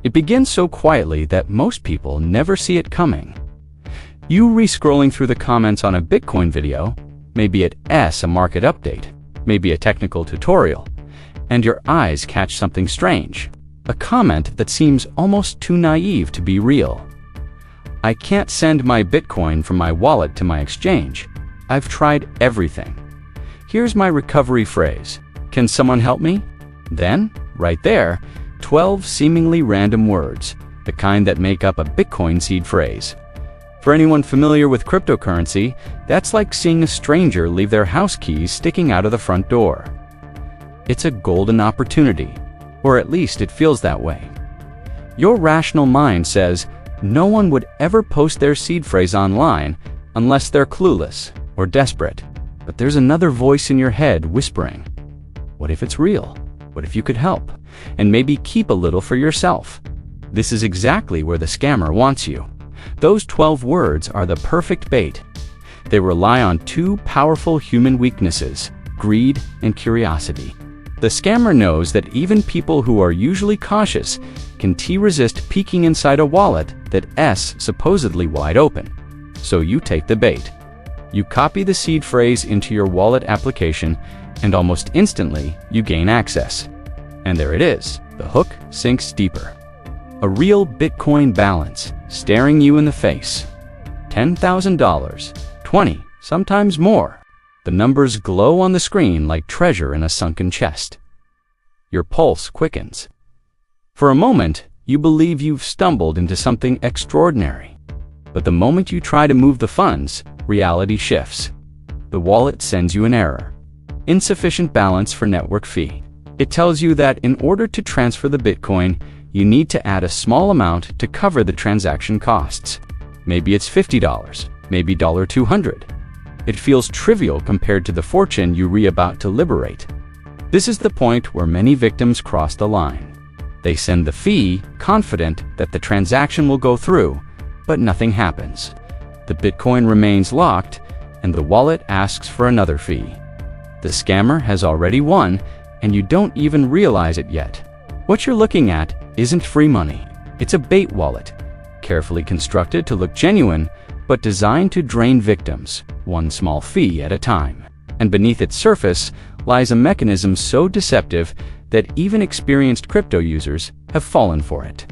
It begins so quietly that most people never see it coming. You re-scrolling through the comments on a Bitcoin video, maybe at a market update, maybe a technical tutorial, and your eyes catch something strange. A comment that seems almost too naive to be real. I can't send my Bitcoin from my wallet to my exchange. I've tried everything. Here's my recovery phrase. Can someone help me? Then, right there, 12 seemingly random words, the kind that make up a Bitcoin seed phrase. For anyone familiar with cryptocurrency, that's like seeing a stranger leave their house keys sticking out of the front door. It's a golden opportunity, or at least it feels that way. Your rational mind says no one would ever post their seed phrase online unless they're clueless or desperate. But there's another voice in your head whispering, what if it's real? What if you could help? And maybe keep a little for yourself. This is exactly where the scammer wants you. Those 12 words are the perfect bait. They rely on two powerful human weaknesses, greed and curiosity. The scammer knows that even people who are usually cautious can resist peeking inside a wallet that's supposedly wide open. So you take the bait. You copy the seed phrase into your wallet application, and almost instantly you gain access. And there it is. The hook sinks deeper. A real Bitcoin balance staring you in the face. $10,000, 20, sometimes more. The numbers glow on the screen like treasure in a sunken chest. Your pulse quickens. For a moment, you believe you've stumbled into something extraordinary. But the moment you try to move the funds, reality shifts. The wallet sends you an error. Insufficient balance for network fee. It tells you that in order to transfer the Bitcoin, you need to add a small amount to cover the transaction costs. Maybe it's $50, maybe $200. It feels trivial compared to the fortune you're about to liberate. This is the point where many victims cross the line. They send the fee, confident that the transaction will go through, but nothing happens. The Bitcoin remains locked, and the wallet asks for another fee. The scammer has already won, and you don't even realize it yet. What you're looking at isn't free money. It's a bait wallet, carefully constructed to look genuine, but designed to drain victims, one small fee at a time. And beneath its surface lies a mechanism so deceptive that even experienced crypto users have fallen for it.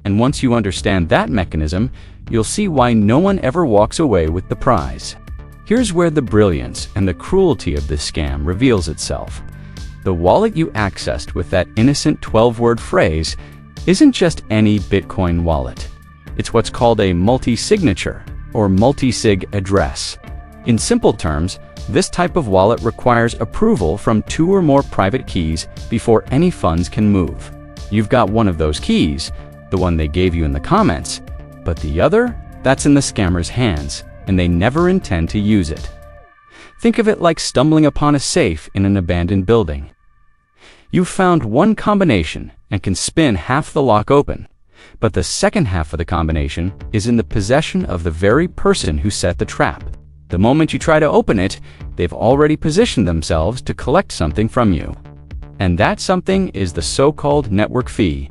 And once you understand that mechanism, you'll see why no one ever walks away with the prize. Here's where the brilliance and the cruelty of this scam reveals itself. The wallet you accessed with that innocent 12-word phrase isn't just any Bitcoin wallet. It's what's called a multi-signature or multi-sig address. In simple terms, this type of wallet requires approval from 2 or more private keys before any funds can move. You've got one of those keys, the one they gave you in the comments, but the other, that's in the scammer's hands, and they never intend to use it. Think of it like stumbling upon a safe in an abandoned building. You've found one combination and can spin half the lock open, but the second half of the combination is in the possession of the very person who set the trap. The moment you try to open it, they've already positioned themselves to collect something from you. And that something is the so-called network fee.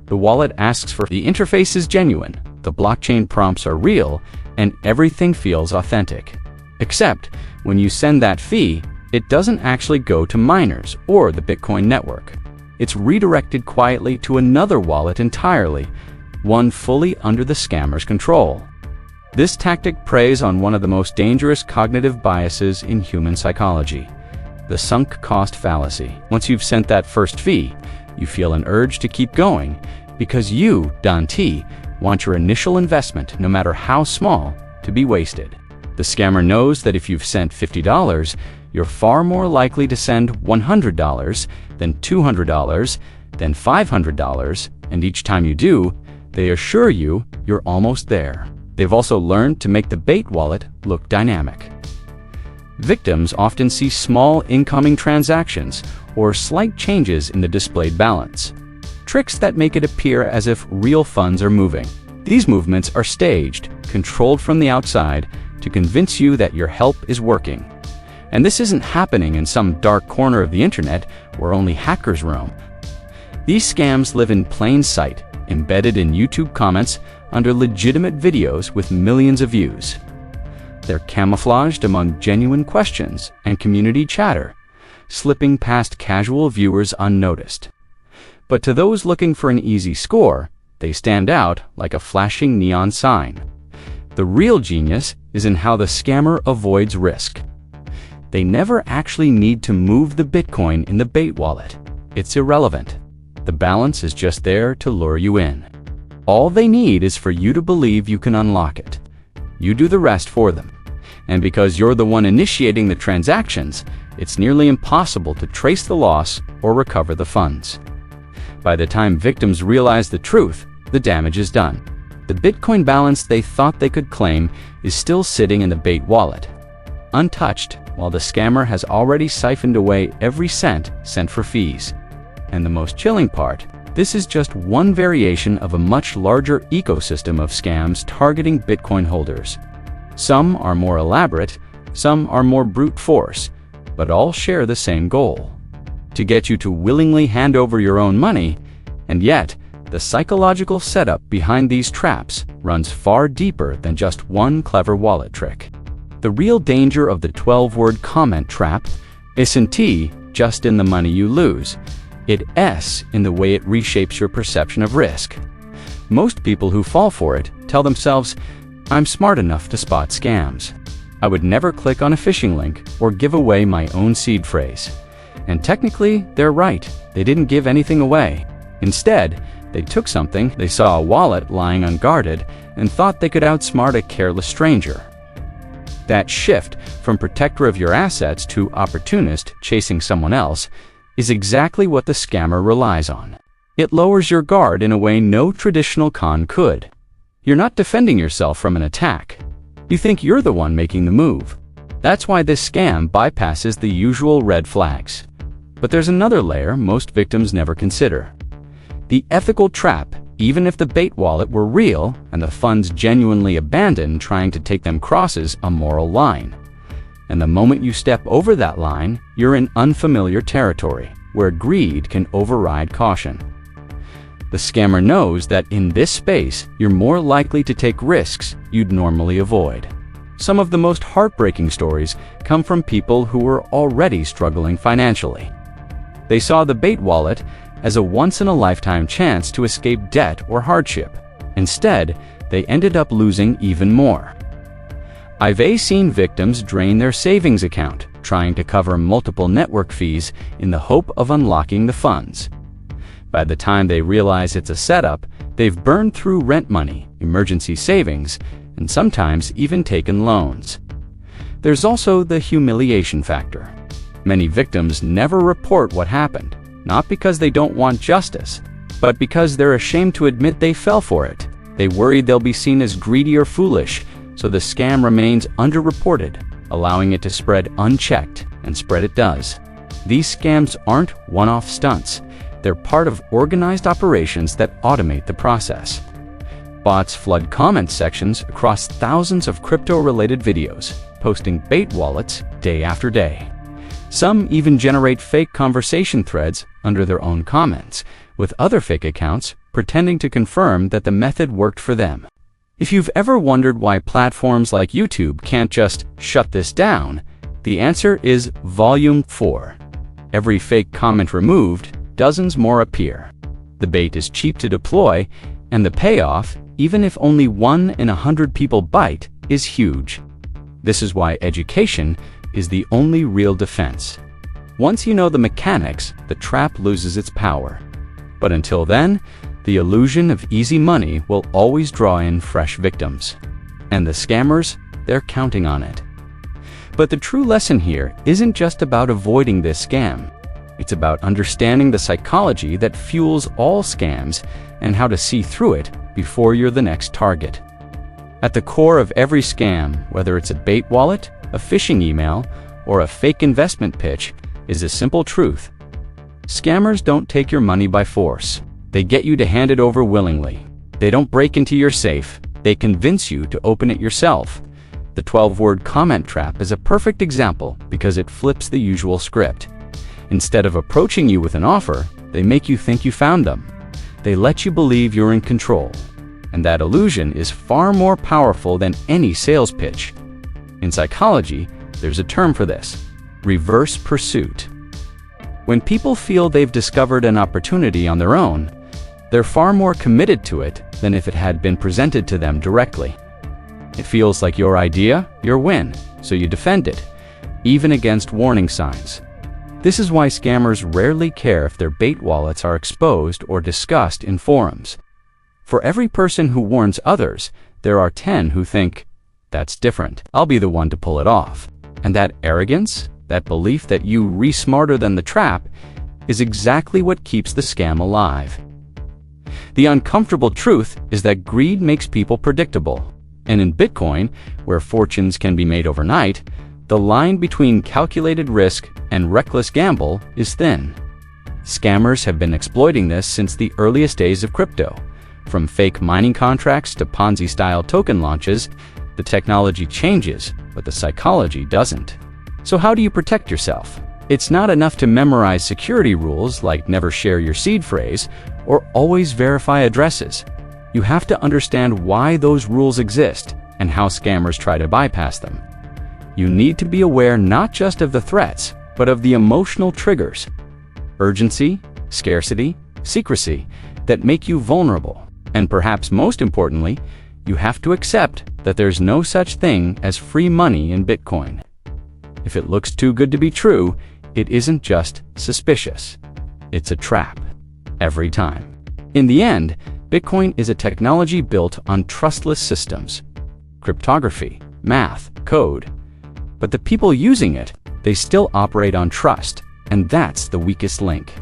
The wallet asks for the interface is genuine, the blockchain prompts are real, and everything feels authentic. Except, when you send that fee, it doesn't actually go to miners or the Bitcoin network. It's redirected quietly to another wallet entirely, one fully under the scammer's control. This tactic preys on one of the most dangerous cognitive biases in human psychology, the sunk cost fallacy. Once you've sent that first fee, you feel an urge to keep going because you, Don T, want your initial investment, no matter how small, to be wasted. The scammer knows that if you've sent $50, you're far more likely to send $100 than $200, then $500, and each time you do, they assure you you're almost there. They've also learned to make the bait wallet look dynamic. Victims often see small incoming transactions or slight changes in the displayed balance, tricks that make it appear as if real funds are moving. These movements are staged, controlled from the outside, to convince you that your help is working. And this isn't happening in some dark corner of the internet where only hackers roam. These scams live in plain sight, embedded in YouTube comments under legitimate videos with millions of views. They're camouflaged among genuine questions and community chatter, slipping past casual viewers unnoticed. But to those looking for an easy score, they stand out like a flashing neon sign. The real genius is in how the scammer avoids risk. They never actually need to move the Bitcoin in the bait wallet. It's irrelevant. The balance is just there to lure you in. All they need is for you to believe you can unlock it. You do the rest for them. And because you're the one initiating the transactions, it's nearly impossible to trace the loss or recover the funds. By the time victims realize the truth, the damage is done. The Bitcoin balance they thought they could claim is still sitting in the bait wallet, untouched, while the scammer has already siphoned away every cent sent for fees. And the most chilling part, this is just one variation of a much larger ecosystem of scams targeting Bitcoin holders. Some are more elaborate, some are more brute force, but all share the same goal: to get you to willingly hand over your own money. And yet, the psychological setup behind these traps runs far deeper than just one clever wallet trick. The real danger of the 12-word comment trap isn't just in the money you lose. It's in the way it reshapes your perception of risk. Most people who fall for it tell themselves, "I'm smart enough to spot scams. I would never click on a phishing link or give away my own seed phrase." And technically, they're right. They didn't give anything away. Instead, they took something, they saw a wallet lying unguarded, and thought they could outsmart a careless stranger. That shift from protector of your assets to opportunist chasing someone else is exactly what the scammer relies on. It lowers your guard in a way no traditional con could. You're not defending yourself from an attack. You think you're the one making the move. That's why this scam bypasses the usual red flags. But there's another layer most victims never consider: the ethical trap. Even if the bait wallet were real and the funds genuinely abandoned, trying to take them crosses a moral line. And the moment you step over that line, you're in unfamiliar territory, where greed can override caution. The scammer knows that in this space, you're more likely to take risks you'd normally avoid. Some of the most heartbreaking stories come from people who were already struggling financially. They saw the bait wallet as a once-in-a-lifetime chance to escape debt or hardship. Instead, they ended up losing even more. I've seen victims drain their savings account, trying to cover multiple network fees in the hope of unlocking the funds. By the time they realize it's a setup, they've burned through rent money, emergency savings, and sometimes even taken loans. There's also the humiliation factor. Many victims never report what happened, not because they don't want justice, but because they're ashamed to admit they fell for it. They worry they'll be seen as greedy or foolish, so the scam remains underreported, allowing it to spread unchecked, and spread it does. These scams aren't one-off stunts. They're part of organized operations that automate the process. Bots flood comment sections across thousands of crypto-related videos, posting bait wallets day after day. Some even generate fake conversation threads under their own comments, with other fake accounts pretending to confirm that the method worked for them. If you've ever wondered why platforms like YouTube can't just shut this down, the answer is Volume 4. Every fake comment removed, dozens more appear. The bait is cheap to deploy, and the payoff, even if only 1 in 100 people bite, is huge. This is why education is the only real defense. Once you know the mechanics, the trap loses its power. But until then, the illusion of easy money will always draw in fresh victims. And the scammers, they're counting on it. But the true lesson here isn't just about avoiding this scam. It's about understanding the psychology that fuels all scams and how to see through it before you're the next target. At the core of every scam, whether it's a bait wallet, a phishing email, or a fake investment pitch, is a simple truth. Scammers don't take your money by force. They get you to hand it over willingly. They don't break into your safe. They convince you to open it yourself. The 12-word comment trap is a perfect example because it flips the usual script. Instead of approaching you with an offer, they make you think you found them. They let you believe you're in control, and that illusion is far more powerful than any sales pitch. In psychology, there's a term for this: reverse pursuit. When people feel they've discovered an opportunity on their own, they're far more committed to it than if it had been presented to them directly. It feels like your idea, your win, so you defend it, even against warning signs. This is why scammers rarely care if their bait wallets are exposed or discussed in forums. For every person who warns others, there are 10 who think, "That's different. I'll be the one to pull it off." And that arrogance, that belief that you re-smarter than the trap, is exactly what keeps the scam alive. The uncomfortable truth is that greed makes people predictable. And in Bitcoin, where fortunes can be made overnight, the line between calculated risk and reckless gamble is thin. Scammers have been exploiting this since the earliest days of crypto. From fake mining contracts to Ponzi-style token launches, the technology changes, but the psychology doesn't. So how do you protect yourself? It's not enough to memorize security rules like never share your seed phrase or always verify addresses. You have to understand why those rules exist and how scammers try to bypass them. You need to be aware not just of the threats, but of the emotional triggers: urgency, scarcity, secrecy, that make you vulnerable. And perhaps most importantly, you have to accept that there's no such thing as free money in Bitcoin. If it looks too good to be true, it isn't just suspicious. It's a trap. Every time. In the end, Bitcoin is a technology built on trustless systems: cryptography, math, code. But the people using it, they still operate on trust, and that's the weakest link.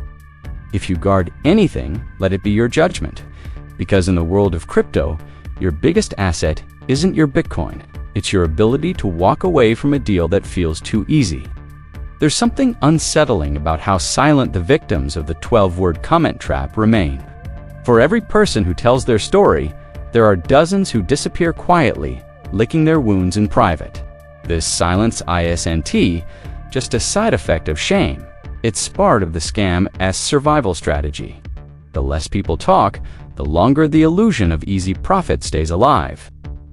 If you guard anything, let it be your judgment. Because in the world of crypto, your biggest asset isn't your Bitcoin. It's your ability to walk away from a deal that feels too easy. There's something unsettling about how silent the victims of the 12-word comment trap remain. For every person who tells their story, there are dozens who disappear quietly, licking their wounds in private. This silence isn't just a side effect of shame. It's part of the scam's survival strategy. The less people talk, the longer the illusion of easy profit stays alive.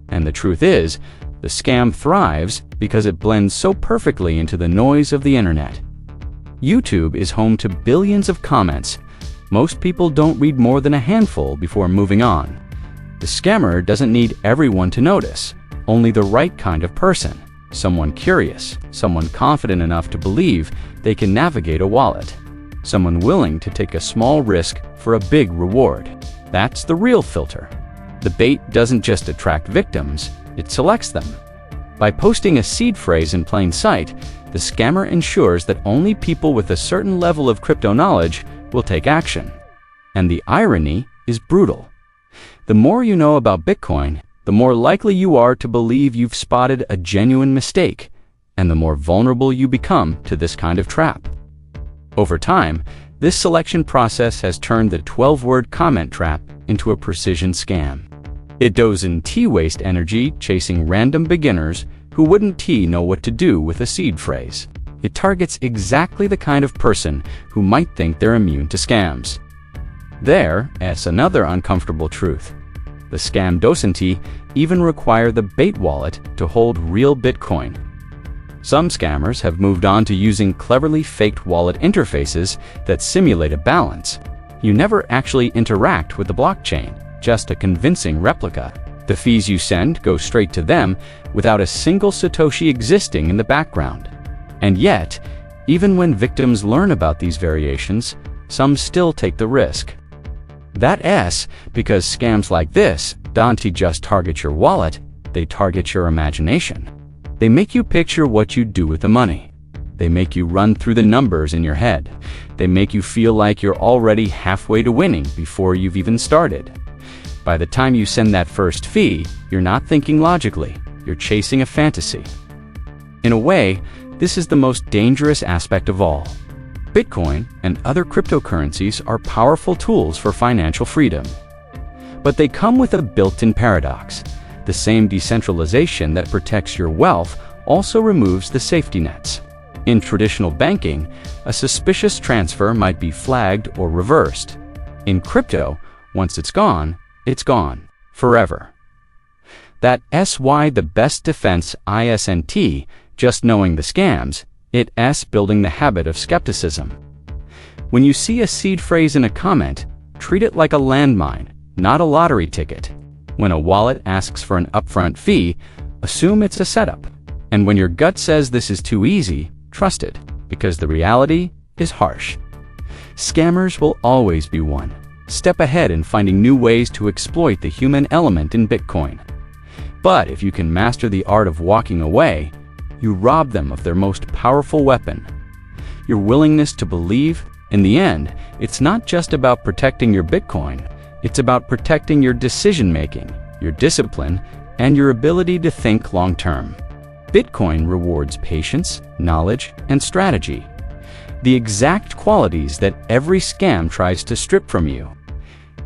And the truth is, the scam thrives because it blends so perfectly into the noise of the internet. YouTube is home to billions of comments. Most people don't read more than a handful before moving on. The scammer doesn't need everyone to notice, only the right kind of person. Someone curious, someone confident enough to believe they can navigate a wallet, someone willing to take a small risk for a big reward. That's the real filter. The bait doesn't just attract victims, it selects them. By posting a seed phrase in plain sight, the scammer ensures that only people with a certain level of crypto knowledge will take action. And the irony is brutal. The more you know about Bitcoin, the more likely you are to believe you've spotted a genuine mistake, and the more vulnerable you become to this kind of trap. Over time, this selection process has turned the 12-word comment trap into a precision scam. It doesn't waste energy chasing random beginners who wouldn't know what to do with a seed phrase. It targets exactly the kind of person who might think they're immune to scams. There's another uncomfortable truth. The scam doesn't even require the bait wallet to hold real Bitcoin. Some scammers have moved on to using cleverly faked wallet interfaces that simulate a balance. You never actually interact with the blockchain, just a convincing replica. The fees you send go straight to them without a single Satoshi existing in the background. And yet, even when victims learn about these variations, some still take the risk. That's because scams like this don't just target your wallet, they target your imagination. They make you picture what you'd do with the money. They make you run through the numbers in your head. They make you feel like you're already halfway to winning before you've even started. By the time you send that first fee, you're not thinking logically, you're chasing a fantasy. In a way, this is the most dangerous aspect of all. Bitcoin and other cryptocurrencies are powerful tools for financial freedom. But they come with a built-in paradox. The same decentralization that protects your wealth also removes the safety nets. In traditional banking, a suspicious transfer might be flagged or reversed. In crypto, Once it's gone forever. That's why the best defense isn't just knowing the scams, it's building the habit of skepticism. When you see a seed phrase in a comment, treat it like a landmine, not a lottery ticket. When a wallet asks for an upfront fee, assume it's a setup. And when your gut says this is too easy, trust it, because the reality is harsh. Scammers will always be one step ahead in finding new ways to exploit the human element in Bitcoin. But if you can master the art of walking away, you rob them of their most powerful weapon, your willingness to believe. In the end, it's not just about protecting your Bitcoin, it's about protecting your decision-making, your discipline, and your ability to think long-term. Bitcoin rewards patience, knowledge, and strategy, the exact qualities that every scam tries to strip from you.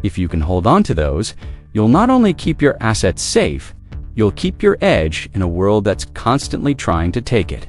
If you can hold on to those, you'll not only keep your assets safe, you'll keep your edge in a world that's constantly trying to take it.